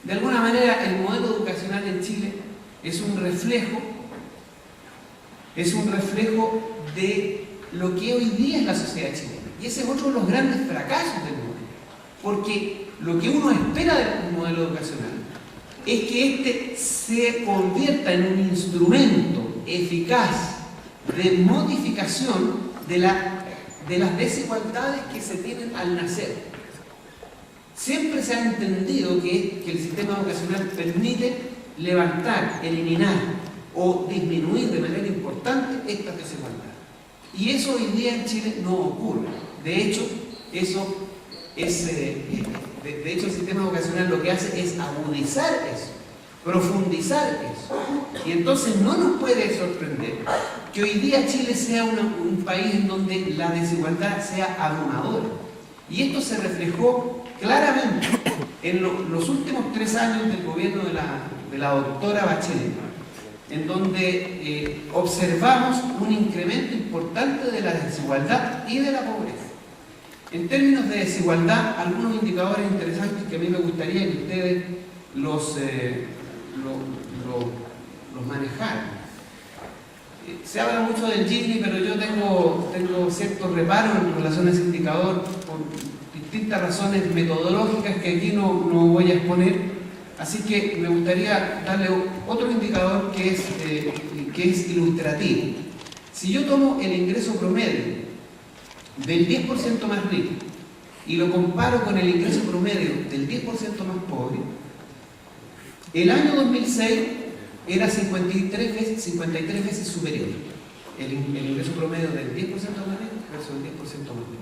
De alguna manera, el modelo educacional en Chile es un reflejo de lo que hoy día es la sociedad chilena. Y ese es otro de los grandes fracasos del modelo. Porque lo que uno espera del modelo educacional es que éste se convierta en un instrumento eficaz de modificación de las desigualdades que se tienen al nacer. Siempre se ha entendido que el sistema educacional permite levantar, eliminar o disminuir de manera importante estas desigualdades. Y eso hoy día en Chile no ocurre. De hecho, el sistema educacional lo que hace es agudizar eso, profundizar eso. Y entonces no nos puede sorprender que hoy día Chile sea un país en donde la desigualdad sea abrumadora. Y esto se reflejó claramente en los últimos 3 años del gobierno de la doctora Bachelet, en donde observamos un incremento importante de la desigualdad y de la pobreza. En términos de desigualdad, algunos indicadores interesantes que a mí me gustaría que ustedes los manejaran. Se habla mucho del Gini, pero yo tengo ciertos reparos en relación a ese indicador por distintas razones metodológicas que aquí no voy a exponer. Así que me gustaría darle otro indicador que es ilustrativo. Si yo tomo el ingreso promedio del 10% más rico y lo comparo con el ingreso promedio del 10% más pobre, el año 2006 era 53 veces superior el ingreso promedio del 10% más rico versus el 10% más pobre.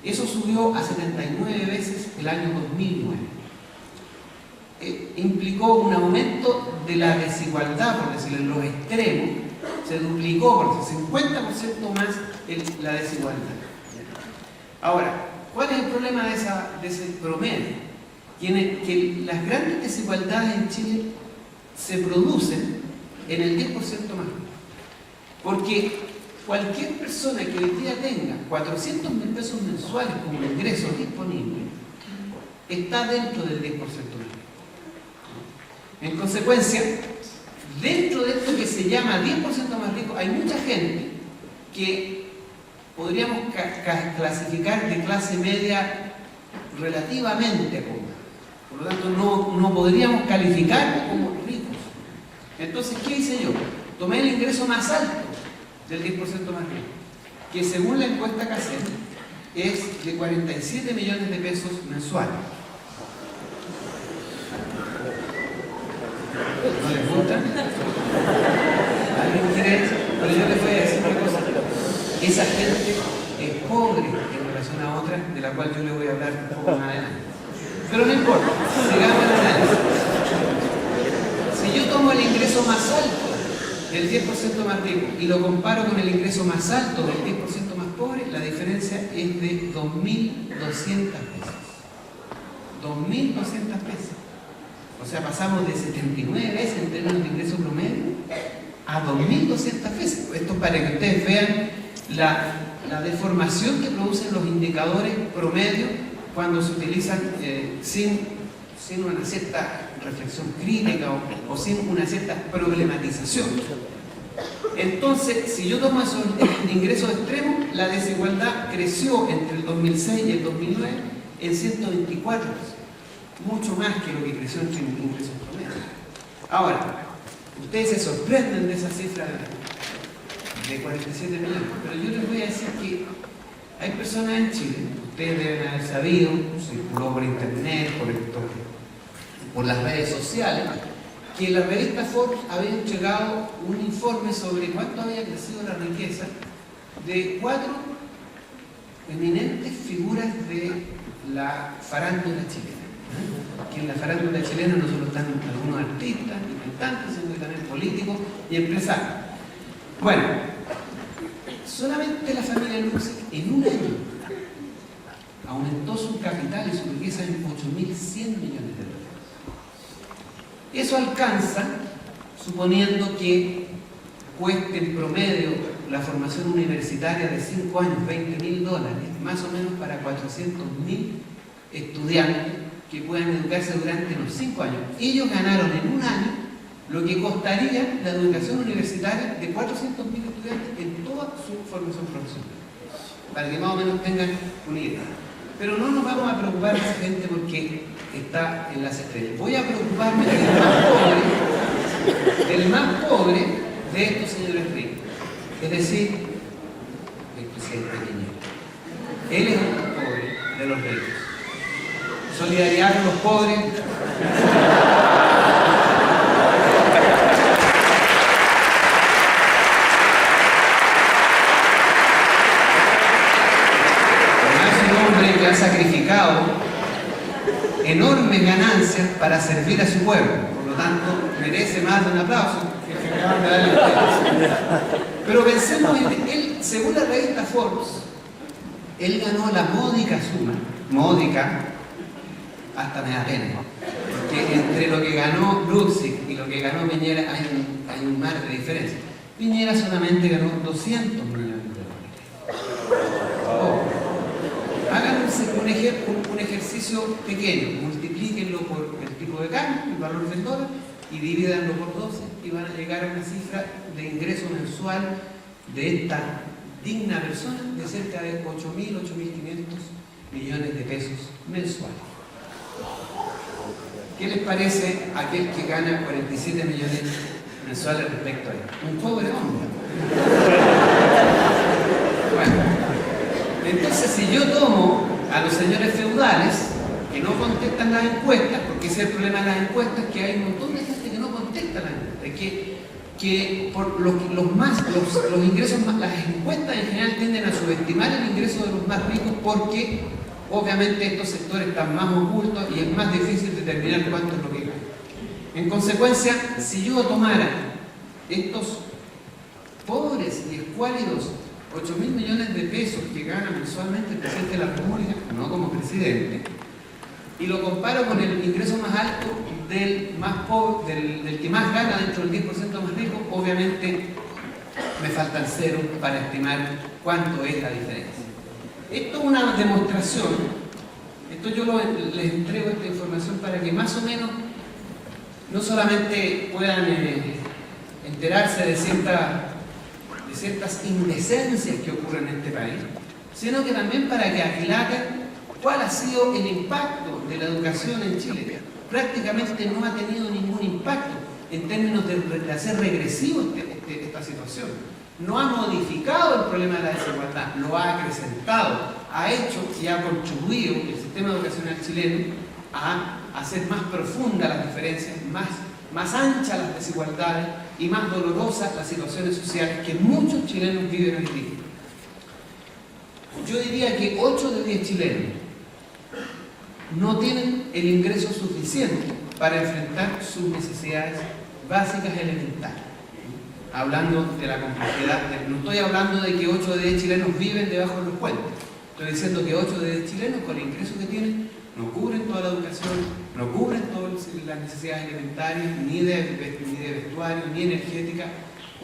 Eso subió a 79 veces el año 2009. Implicó un aumento de la desigualdad, por decirlo, en los extremos, se duplicó por 50% más la desigualdad. Ahora, ¿cuál es el problema de ese promedio? Que las grandes desigualdades en Chile se producen en el 10% más. Porque cualquier persona que hoy día tenga 400.000 pesos mensuales como ingreso disponible está dentro del 10% más. En consecuencia, dentro de esto que se llama 10% más rico, hay mucha gente que podríamos clasificar de clase media relativamente cómoda. Por lo tanto, no podríamos calificar como ricos. Entonces, ¿qué hice yo? Tomé el ingreso más alto del 10% más rico, que según la encuesta Casel es de 47 millones de pesos mensuales. ¿No les gusta? ¿Alguien quiere eso? Pero yo les voy a decir una cosa. Esa gente es pobre en relación a otra, de la cual yo le voy a hablar un poco más adelante. Pero no importa, sigamos el análisis. Si yo tomo el ingreso más alto del 10% más rico y lo comparo con el ingreso más alto del 10% más pobre, la diferencia es de 2.200 pesos. 2.200 pesos. O sea, pasamos de 79 veces en términos de ingreso promedio a 2.200 veces. Esto es para que ustedes vean la deformación que producen los indicadores promedio cuando se utilizan sin una cierta reflexión crítica o sin una cierta problematización. Entonces, si yo tomo esos ingresos extremos, la desigualdad creció entre el 2006 y el 2009 en 124 veces. Mucho más que lo que creció entre ingresos promedio. Ahora, ustedes se sorprenden de esa cifra de 47 millones, pero yo les voy a decir que hay personas en Chile, ustedes deben haber sabido, circuló por internet, por las redes sociales, que la revista Forbes había entregado un informe sobre cuánto había crecido la riqueza de 4 eminentes figuras de la farándula chilena. Que en la farándula chilena no solo están algunos artistas y cantantes, sino que también políticos y empresarios. Bueno, solamente la familia Luksic en un año aumentó su capital y su riqueza en 8.100 millones de dólares. Eso alcanza, suponiendo que cueste en promedio la formación universitaria de 5 años, $20.000, más o menos para 400.000 estudiantes que puedan educarse durante los 5 años. Ellos ganaron en un año lo que costaría la educación universitaria de 400.000 estudiantes en toda su formación profesional, para que más o menos tengan una idea. Pero no nos vamos a preocupar de esa gente porque está en las estrellas. Voy a preocuparme del más pobre de estos señores ricos, es decir, el presidente Piñera. Él es el más pobre de los ricos. Solidaridad con los pobres. Que ha sacrificado enormes ganancias para servir a su pueblo, por lo tanto merece más de un aplauso que el que acaban de darle a ustedes. Pero pensemos en él, según la revista Forbes, él ganó la módica suma, módica, hasta me da pena, porque entre lo que ganó Lutzig y lo que ganó Piñera hay un mar de diferencia. Piñera solamente ganó 200 millones de dólares. Háganse un ejercicio pequeño, multiplíquenlo por el tipo de cambio, el valor del dólar, y divídanlo por 12 y van a llegar a una cifra de ingreso mensual de esta digna persona de cerca de 8.000, 8.500 millones de pesos mensuales. ¿Qué les parece aquel que gana 47 millones mensuales respecto a él? Un pobre hombre. Bueno. Entonces, si yo tomo a los señores feudales que no contestan las encuestas, porque ese es el problema de las encuestas, que hay un montón de gente que no contesta las encuestas, que por los ingresos más, las encuestas en general tienden a subestimar el ingreso de los más ricos porque obviamente estos sectores están más ocultos y es más difícil determinar cuánto es lo que ganan. En consecuencia, si yo tomara estos pobres y escuálidos 8.000 millones de pesos que gana mensualmente el presidente de la República, no como presidente, y lo comparo con el ingreso más alto del más pobre, del que más gana dentro del 10% más rico, obviamente me faltan ceros para estimar cuánto es la diferencia. Esto es una demostración, les entrego esta información para que más o menos no solamente puedan enterarse de ciertas indecencias que ocurren en este país, sino que también para que aquilaten cuál ha sido el impacto de la educación en Chile. Prácticamente no ha tenido ningún impacto en términos de hacer regresivo esta situación. No ha modificado el problema de la desigualdad, lo ha acrecentado, ha hecho y ha contribuido el sistema educacional chileno a hacer más profundas las diferencias, más anchas las desigualdades y más dolorosas las situaciones sociales que muchos chilenos viven hoy día. Yo diría que 8 de 10 chilenos no tienen el ingreso suficiente para enfrentar sus necesidades básicas elementales. Hablando de la complejidad, no estoy hablando de que 8 de 10 chilenos viven debajo de los puentes. Estoy diciendo que 8 de 10 chilenos, con el ingreso que tienen, no cubren toda la educación, no cubren todas las necesidades elementarias, ni de vestuario, ni energética,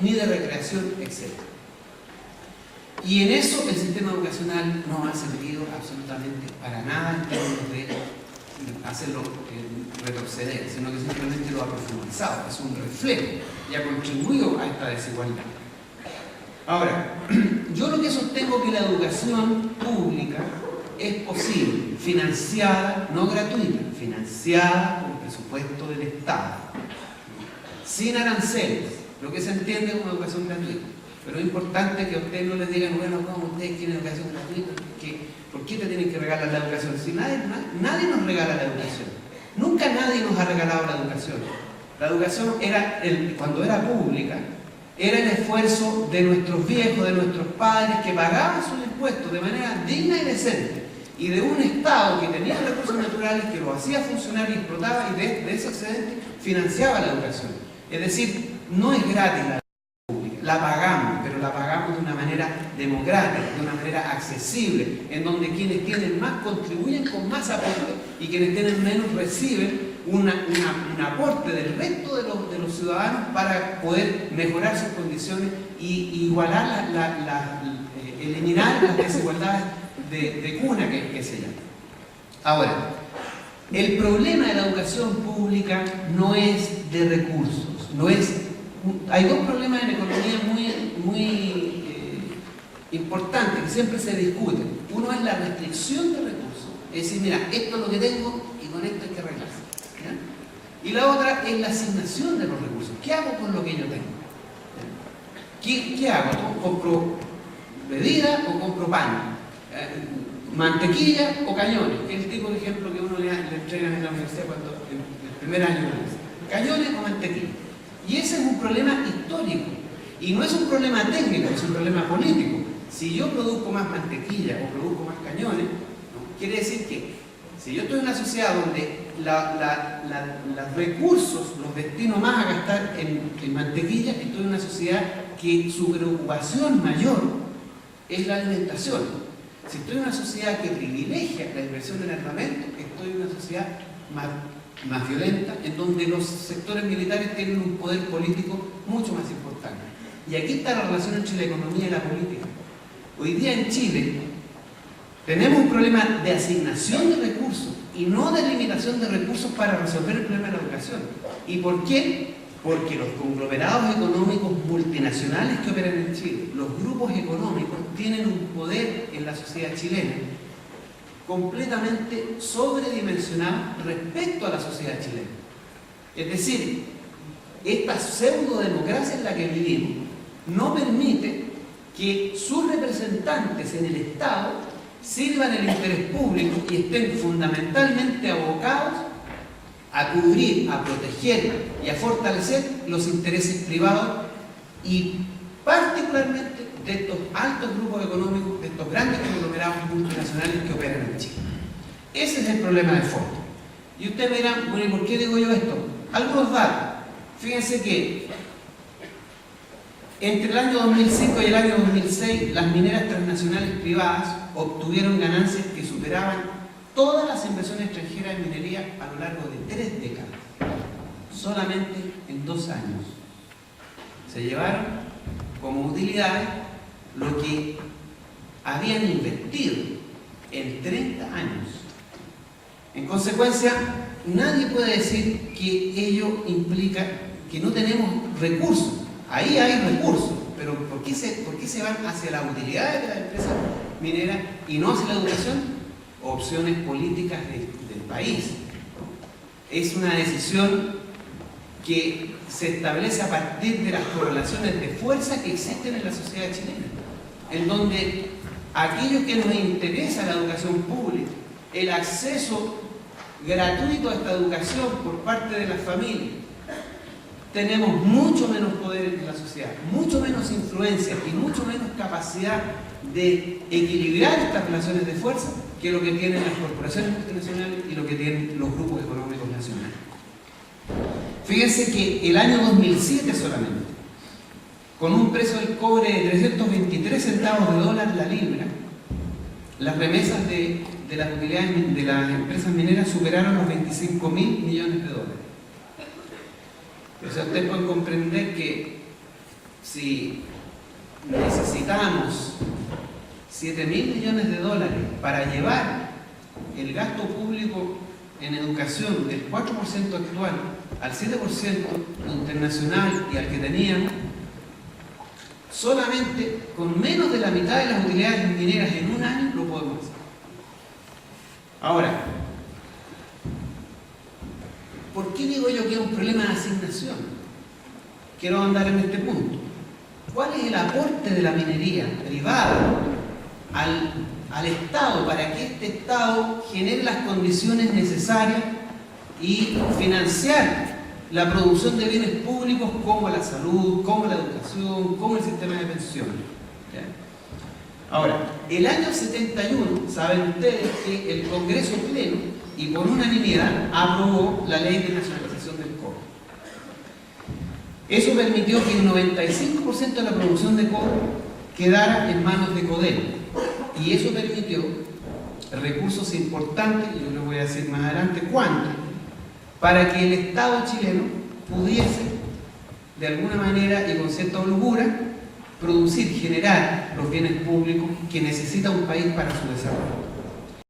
ni de recreación, etc. Y en eso el sistema educacional no ha servido absolutamente para nada en términos de hacerlo retroceder, sino que simplemente lo ha profundizado, es un reflejo y ha contribuido a esta desigualdad. Ahora, yo lo que sostengo que la educación pública es posible, financiada, no gratuita, financiada por el presupuesto del Estado, sin aranceles, lo que se entiende como educación gratuita. Pero es importante que a ustedes no les digan, bueno, ¿cómo ustedes quieren educación gratuita? ¿Por qué te tienen que regalar la educación? Si nadie nos regala la educación. Nunca nadie nos ha regalado la educación. La educación cuando era pública, era el esfuerzo de nuestros viejos, de nuestros padres, que pagaban sus impuestos de manera digna y decente, y de un Estado que tenía recursos naturales, que lo hacía funcionar y explotaba, y de ese excedente financiaba la educación. Es decir, no es gratis la pública, la pagamos, pero la pagamos de una manera democrática, de una manera accesible, en donde quienes tienen más contribuyen con más aporte y quienes tienen menos reciben un aporte del resto de los ciudadanos para poder mejorar sus condiciones y igualar, eliminar las desigualdades de cuna que se llama. Ahora, El problema de la educación pública no es de recursos, hay dos problemas en economía muy importantes que siempre se discuten. Uno es la restricción de recursos, es decir, mira, esto es lo que tengo y con esto hay que arreglarse, ¿ya? Y la otra es la asignación de los recursos. ¿Qué hago con lo que yo tengo? ¿Qué hago? ¿Compro bebida o compro pan? ¿Mantequilla o cañones? Que es el tipo de ejemplo que uno le entregan en la universidad cuando en el primer año de la universidad. ¿Cañones o mantequilla? Y ese es un problema histórico. Y no es un problema técnico, es un problema político. Si yo produzco más mantequilla o produzco más cañones, ¿no? Quiere decir que si yo estoy en una sociedad donde los recursos los destino más a gastar en mantequilla, estoy en una sociedad que su preocupación mayor es la alimentación. Si estoy en una sociedad que privilegia la inversión en armamento, estoy en una sociedad más violenta, en donde los sectores militares tienen un poder político mucho más importante. Y aquí está la relación entre la economía y la política. Hoy día en Chile tenemos un problema de asignación de recursos y no de limitación de recursos para resolver el problema de la educación. ¿Y por qué? Porque los conglomerados económicos multinacionales que operan en Chile, los grupos económicos, tienen un poder en la sociedad chilena completamente sobredimensionado respecto a la sociedad chilena. Es decir, esta pseudo-democracia en la que vivimos no permite que sus representantes en el Estado sirvan el interés público y estén fundamentalmente abocados a cubrir, a proteger y a fortalecer los intereses privados y particularmente de estos altos grupos económicos, de estos grandes conglomerados multinacionales que operan en Chile. Ese es el problema de fondo. Y ustedes me dirán, bueno, ¿y por qué digo yo esto? Algunos datos. Fíjense que entre el año 2005 y el año 2006, las mineras transnacionales privadas obtuvieron ganancias que superaban todas las inversiones extranjeras en minería a lo largo de 3 décadas. Solamente en 2 años. Se llevaron como utilidades lo que habían invertido en 30 años. En consecuencia, nadie puede decir que ello implica que no tenemos recursos. Ahí hay recursos, pero ¿por qué se van hacia las utilidades de las empresas mineras y no hacia la educación? Opciones políticas del país. Es una decisión que se establece a partir de las correlaciones de fuerza que existen en la sociedad chilena, en donde aquello que nos interesa la educación pública, el acceso gratuito a esta educación por parte de las familias, tenemos mucho menos poder en la sociedad, mucho menos influencia y mucho menos capacidad de equilibrar estas relaciones de fuerza que lo que tienen las corporaciones multinacionales y lo que tienen los grupos económicos nacionales. Fíjense que el año 2007 solamente, con un precio del cobre de 323 centavos de dólar la libra, las remesas de las utilidades de las empresas mineras superaron los 25.000 millones de dólares. O sea, ustedes pueden comprender que si necesitamos 7.000 millones de dólares para llevar el gasto público en educación del 4% actual al 7% internacional y al que teníamos, solamente con menos de la mitad de las utilidades mineras en un año lo podemos hacer. Ahora, ¿por qué digo yo que es un problema de asignación? Quiero andar en este punto. ¿Cuál es el aporte de la minería privada al Estado para que este Estado genere las condiciones necesarias y financiar la producción de bienes públicos como la salud, como la educación, como el sistema de pensiones? ¿Ya? Ahora, el año 71, saben ustedes que el Congreso Pleno y por unanimidad aprobó la ley de nacionalización del cobre. Eso permitió que el 95% de la producción de cobre quedara en manos de Codelco. Y eso permitió recursos importantes, y yo les voy a decir más adelante cuántos, para que el Estado chileno pudiese, de alguna manera y con cierta holgura, producir, generar los bienes públicos que necesita un país para su desarrollo.